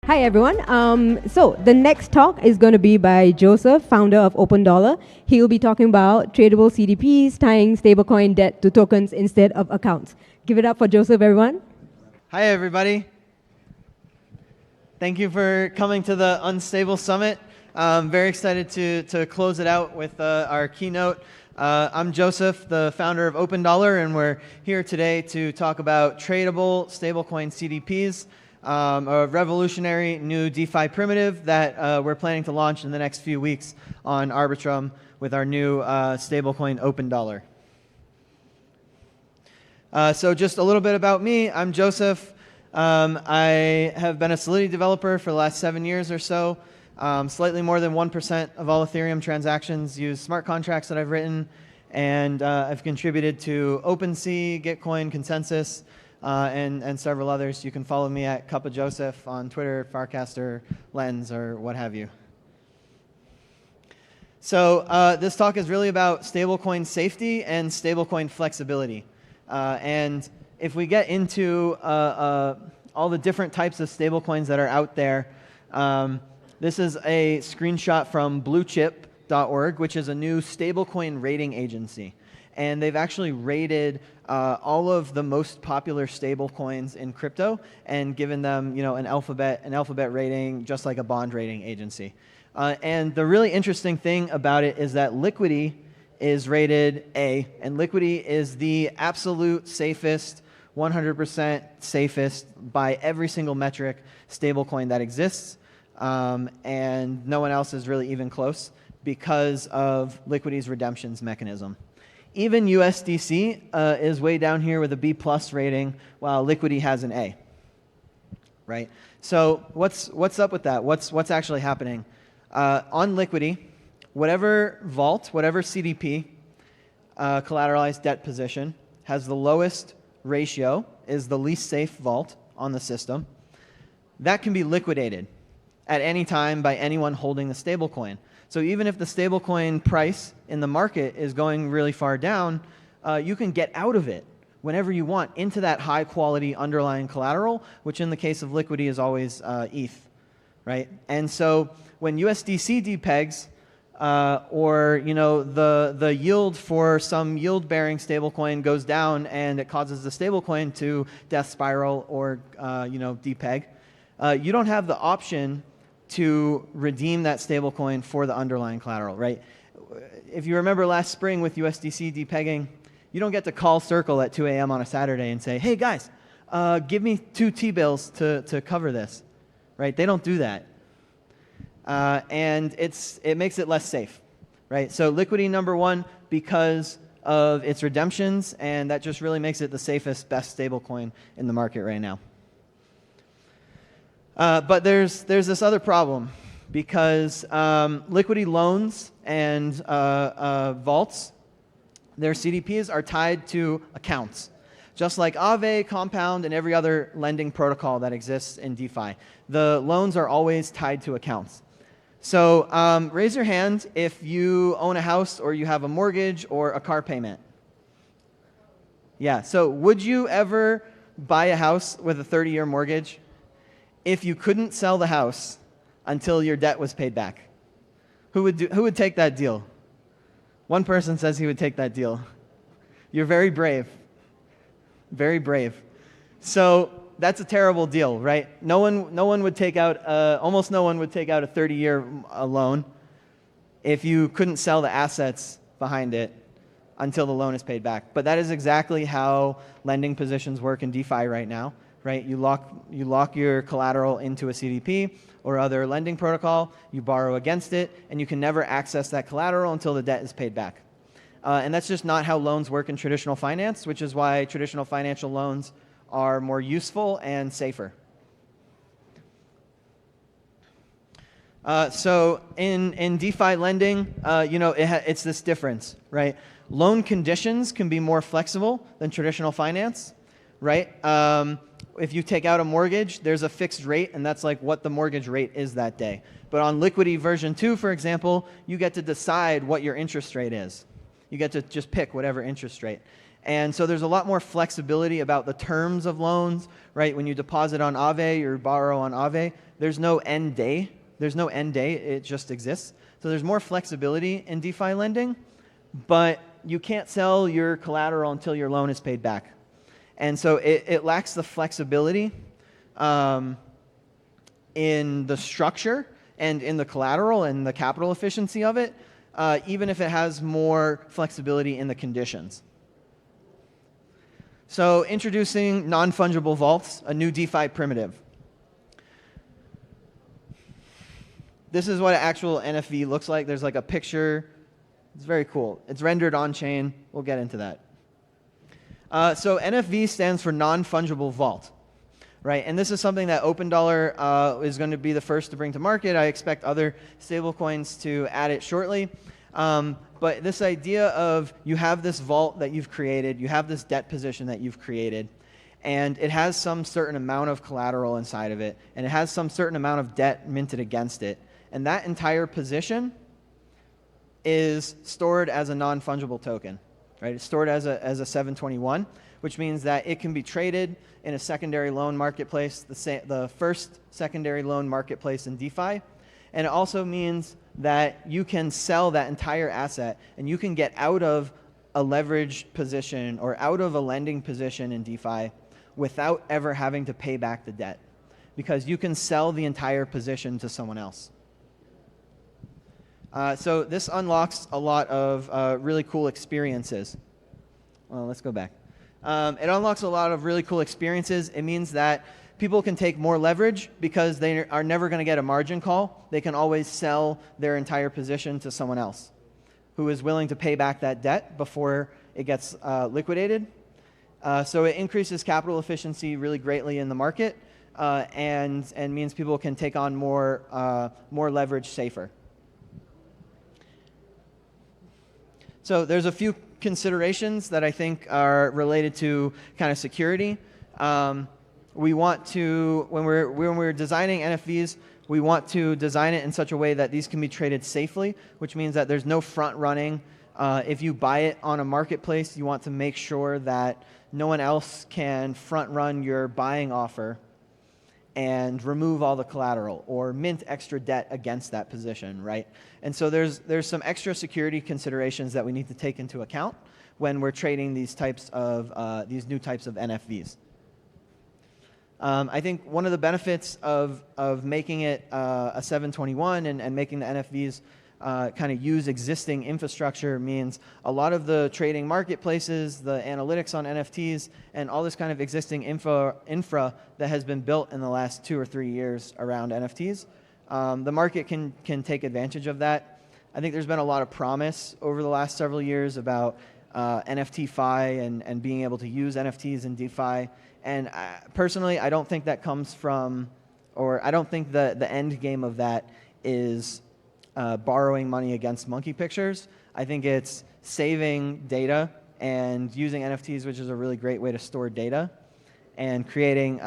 Hi, everyone. So the next talk is going to be by Joseph, founder of OpenDollar. He'll be talking about tradable CDPs, tying stablecoin debt to tokens instead of accounts. Give it up for Joseph, everyone. Hi, everybody. Thank you for coming to the Unstable Summit. I'm very excited to close it out with our keynote. I'm Joseph, the founder of OpenDollar, and we're here today to talk about tradable stablecoin CDPs, a revolutionary new DeFi primitive that we're planning to launch in the next few weeks on Arbitrum with our new stablecoin OpenDollar. So just a little bit about me. I'm Joseph. I have been a Solidity developer for the last 7 years or so. Slightly more than 1% of all Ethereum transactions use smart contracts that I've written, and I've contributed to OpenSea, Gitcoin, Consensus, and several others. You can follow me at Cup of Joseph on Twitter, Farcaster, Lens, or what have you. So this talk is really about stablecoin safety and stablecoin flexibility. And if we get into all the different types of stablecoins that are out there, this is a screenshot from bluechip.org, which is a new stablecoin rating agency. And they've actually rated all of the most popular stablecoins in crypto and given them, an alphabet rating, just like a bond rating agency. And the really interesting thing about it is that Liquidity is rated A, and Liquidity is the absolute safest, 100% safest by every single metric stablecoin that exists. And no one else is really even close because of Liquidity's redemptions mechanism. Even USDC is way down here with a B+ rating, while Liquidity has an A. Right? So what's up with that? What's actually happening? On Liquidity, whatever vault, whatever CDP, collateralized debt position, has the lowest ratio, is the least safe vault on the system, that can be liquidated at any time by anyone holding the stablecoin. So even if the stablecoin price in the market is going really far down, you can get out of it whenever you want into that high quality underlying collateral, which in the case of Liquidity is always ETH, right? And so when USDC depegs, or the yield for some yield-bearing stablecoin goes down and it causes the stablecoin to death spiral or depeg, you don't have the option to redeem that stablecoin for the underlying collateral, right? If you remember last spring with USDC depegging, you don't get to call Circle at 2 a.m. on a Saturday and say, hey guys, give me 2 T-bills to cover this, right? They don't do that. And it makes it less safe, right? So Liquidity #1 because of its redemptions, and that just really makes it the safest, best stablecoin in the market right now. But there's this other problem because Liquidity loans and vaults, their CDPs are tied to accounts, just like Aave, Compound, and every other lending protocol that exists in DeFi. The loans are always tied to accounts. So raise your hand if you own a house or you have a mortgage or a car payment. Yeah, so would you ever buy a house with a 30-year mortgage if you couldn't sell the house until your debt was paid back? Who would take that deal? One person says he would take that deal. You're very brave. Very brave. So that's a terrible deal, right? No one would take out, almost no one would take out a 30-year loan if you couldn't sell the assets behind it until the loan is paid back. But that is exactly how lending positions work in DeFi right now, right? You lock your collateral into a CDP or other lending protocol, you borrow against it, and you can never access that collateral until the debt is paid back. And that's just not how loans work in traditional finance, which is why traditional financial loans are more useful and safer. So in DeFi lending, it's this difference, right? Loan conditions can be more flexible than traditional finance, right? If you take out a mortgage, there's a fixed rate, and that's like what the mortgage rate is that day. But on Liquidity version 2, for example, you get to decide what your interest rate is. You get to just pick whatever interest rate. And so there's a lot more flexibility about the terms of loans, right? When you deposit on Aave or borrow on Aave, there's no end day. There's no end date. It just exists. So there's more flexibility in DeFi lending, but you can't sell your collateral until your loan is paid back. And so it lacks the flexibility in the structure and in the collateral and the capital efficiency of it, even if it has more flexibility in the conditions. So introducing non-fungible vaults, a new DeFi primitive. This is what an actual NFV looks like. There's like a picture. It's very cool. It's rendered on-chain. We'll get into that. So NFV stands for non-fungible vault, right? And this is something that OpenDollar is going to be the first to bring to market. I expect other stablecoins to add it shortly. But this idea of you have this vault that you've created, you have this debt position that you've created, and it has some certain amount of collateral inside of it, and it has some certain amount of debt minted against it. And that entire position is stored as a non-fungible token, right? It's stored as a 721, which means that it can be traded in a secondary loan marketplace, the first secondary loan marketplace in DeFi. And it also means that you can sell that entire asset and you can get out of a leveraged position or out of a lending position in DeFi without ever having to pay back the debt, because you can sell the entire position to someone else. So this unlocks a lot of really cool experiences. Well, let's go back. It unlocks a lot of really cool experiences. It means that people can take more leverage because they are never going to get a margin call. They can always sell their entire position to someone else who is willing to pay back that debt before it gets liquidated. So it increases capital efficiency really greatly in the market and means people can take on more leverage safer. So there's a few considerations that I think are related to kind of security. We want to, when we're designing NFVs, we want to design it in such a way that these can be traded safely, which means that there's no front running. If you buy it on a marketplace, you want to make sure that no one else can front run your buying offer and remove all the collateral or mint extra debt against that position, right? And so there's some extra security considerations that we need to take into account when we're trading these types of these new types of NFVs. I think one of the benefits of making it a 721 and making the NFVs kind of use existing infrastructure means a lot of the trading marketplaces, the analytics on NFTs, and all this kind of existing infra that has been built in the last 2 or 3 years around NFTs. The market can take advantage of that. I think there's been a lot of promise over the last several years about NFT-Fi and being able to use NFTs in DeFi. And personally, I don't think that comes from, or I don't think the end game of that is borrowing money against monkey pictures. I think it's saving data and using NFTs, which is a really great way to store data, and creating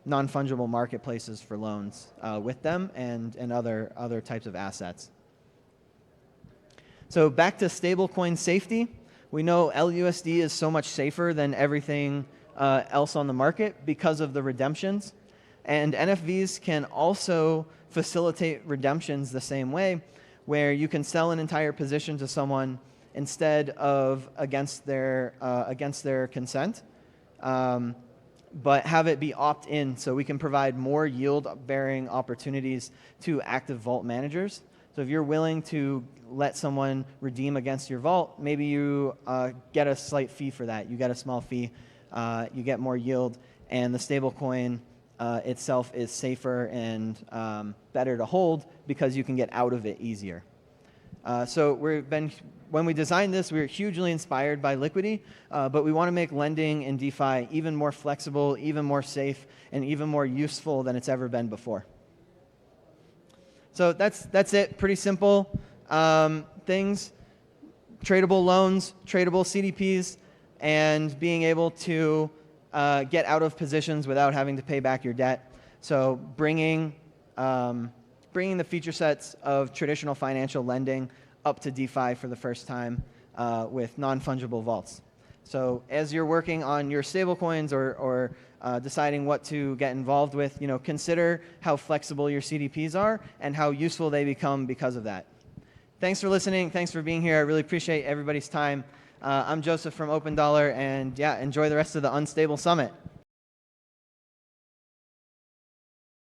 non-fungible marketplaces for loans with them and other types of assets. So back to stablecoin safety. We know LUSD is so much safer than everything else on the market because of the redemptions. And NFVs can also facilitate redemptions the same way, where you can sell an entire position to someone instead of against their consent, but have it be opt-in, so we can provide more yield-bearing opportunities to active vault managers. So if you're willing to let someone redeem against your vault, maybe you get a slight fee for that. You get a small fee, you get more yield, and the stablecoin itself is safer and better to hold because you can get out of it easier. So when we designed this, we were hugely inspired by Liquidity, but we want to make lending in DeFi even more flexible, even more safe, and even more useful than it's ever been before. So that's it. Pretty simple things: tradable loans, tradable CDPs, and being able to get out of positions without having to pay back your debt. So bringing the feature sets of traditional financial lending up to DeFi for the first time with non-fungible vaults. So as you're working on your stablecoins or deciding what to get involved with, consider how flexible your CDPs are and how useful they become because of that. Thanks for listening. Thanks for being here. I really appreciate everybody's time. I'm Joseph from Open Dollar, and yeah, enjoy the rest of the Unstable Summit.